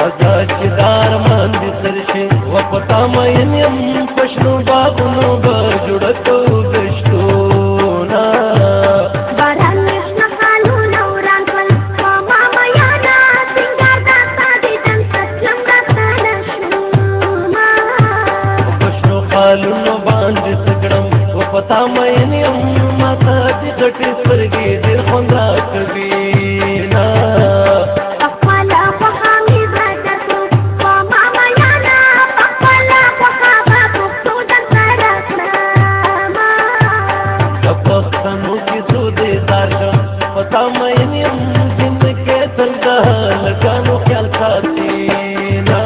راځه چې دار باندې سر شي وپتا مین یم پښنو باغونو به جوړه کو دشتونه باران شنه خالونه وران کړل په ما میانا سنگار داستا دي دن ستلم داستا نشوما پښنو خالونو باندې سګړم وپتا مین یم ماته دې غټې سترګې دې خوند راکوي پتا مین یم زندګي څنګه لګانو خیال ساتي نا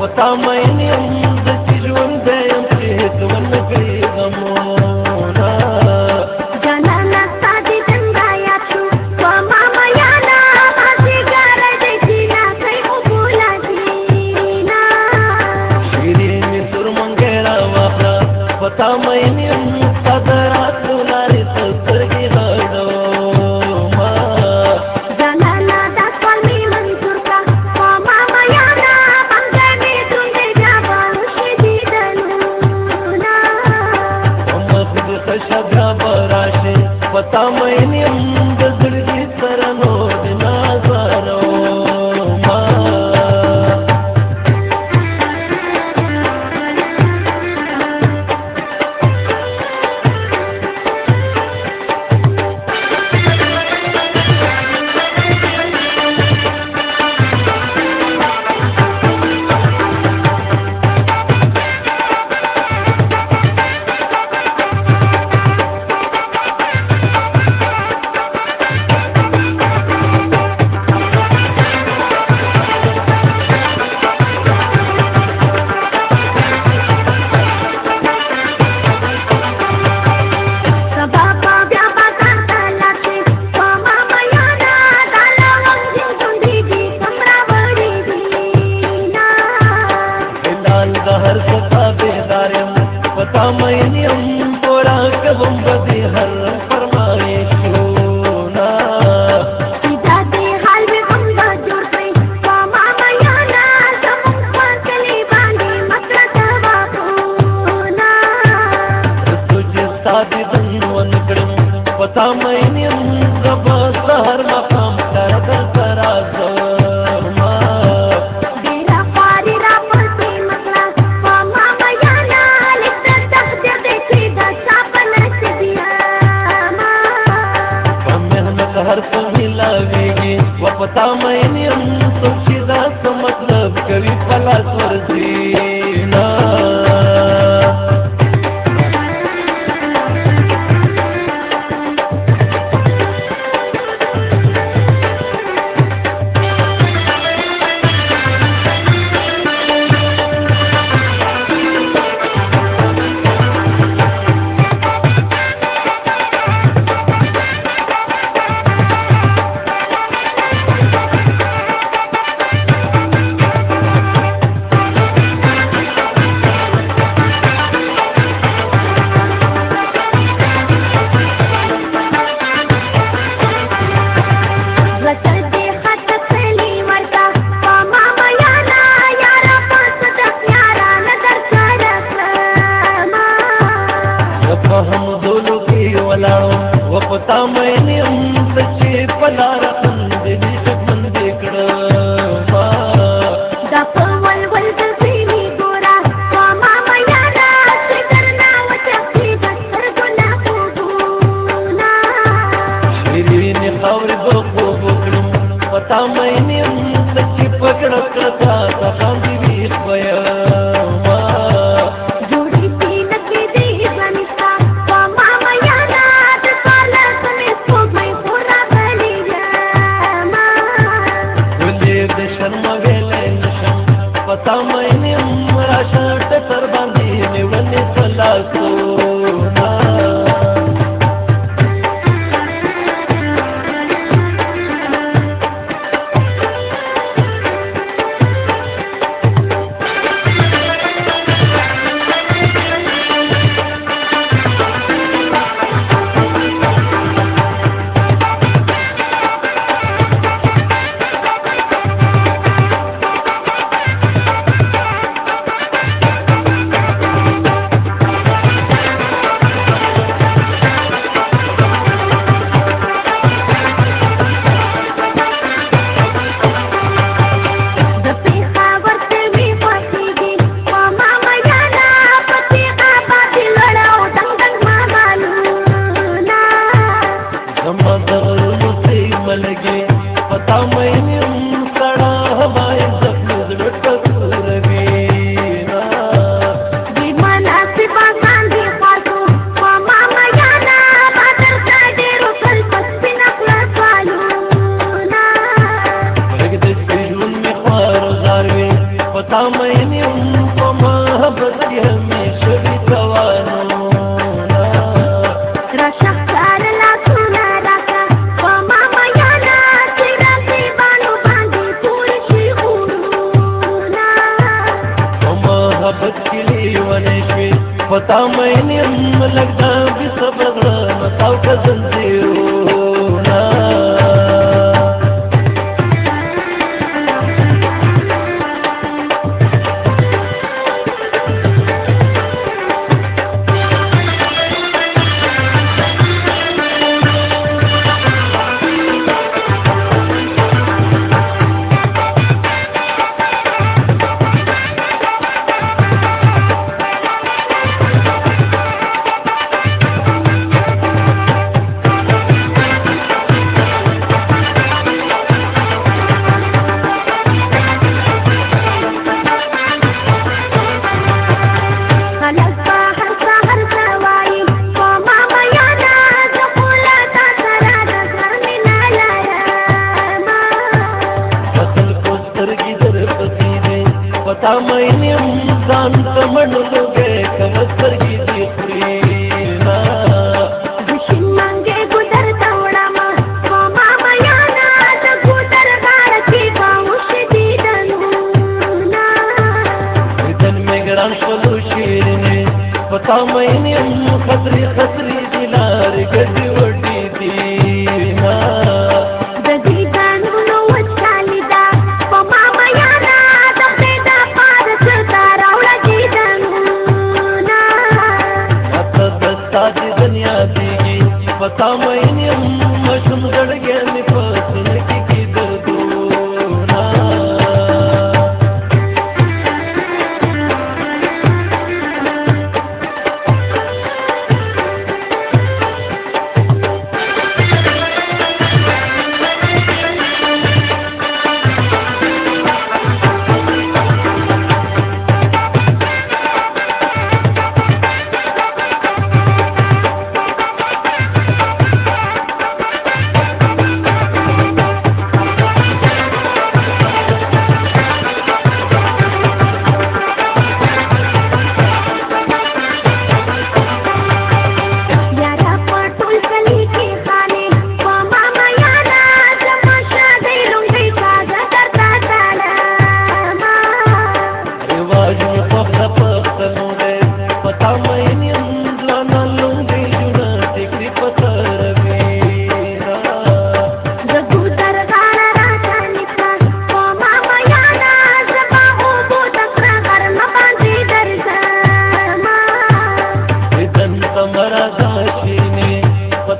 پتا مین یم د ژوند یم چې تون کوي غمونه جانانا سادي څنګه یا شو په ما میانا باندې ګره دې سینا کوي او بولا سینا شیرین تر منګرا واخلا پتا مین یم صدرات لارې سترګې غړو پتا مین یم د زړګي سره نور نازارو ما پتا مین یم پورا کوم بدی هر فرمایشونه دا دې حال به هم جوړ کړي په ما میانا زموږ په کلي باندې مطلب واپونه تجه سادي دنون کړم پتا مین یم ربا سحر مقام درد ترازو هر څه ملاويږي وپتا مین یم څوک دا څه مطلب کوي پلاس ورځي نا وپتا مین یم چې پلار اندې شپندې کړه دا په ولول د سینې ګورا ما میانا چې درنا وچې د سترګو نه خوبونه پتا مې سچي پکړ کړتا باندې ویښ بیا جوړې سینه کې دې ځانستا په ماما یانا د سوال سمې سپوږمۍ پورا بلېږه ما ولې د شرم ویلې نشم پتا مې راشه ټکر باندې نیولې سلاسو پتا مې سړا وای زخم زړه ټکروي دی مناسب باندې خاطو په ماما یانا بدر کډې روکل پسپینا خلاصالو نا لګ دې ژوند مې خوار غاروي پتا مې په محبت کې همیشه وي توانو پتا مې لګدا به صبر متاو کا زنجیرونه پتا مې ځان ته منلو کې کمسترګي دي خورينا دشن منګه ګدر تاوړما په ماما یانا د ګدر غاړ کې باوش دي دلونا دن مې ګران شلو شیرینه پتا مې خطري خطري دلار ګډي وډي دي نا پتا مې مشم زړګې مې پسند کې دردونه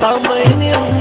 پتا مې